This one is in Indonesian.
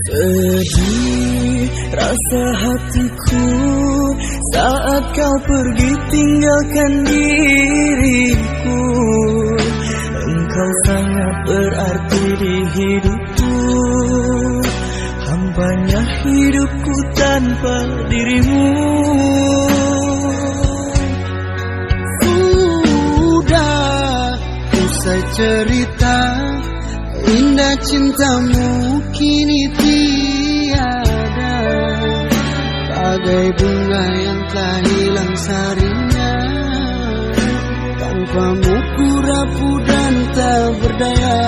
Pedih rasa hatiku saat kau pergi tinggalkan diriku. Engkau sangat berarti di hidupku, hambanya hidupku tanpa dirimu. Sudah usai cerita, indah cintamu kini tiada, bagai bunga yang telah hilang sarinya. Tanpamu ku rapuh dan tak berdaya.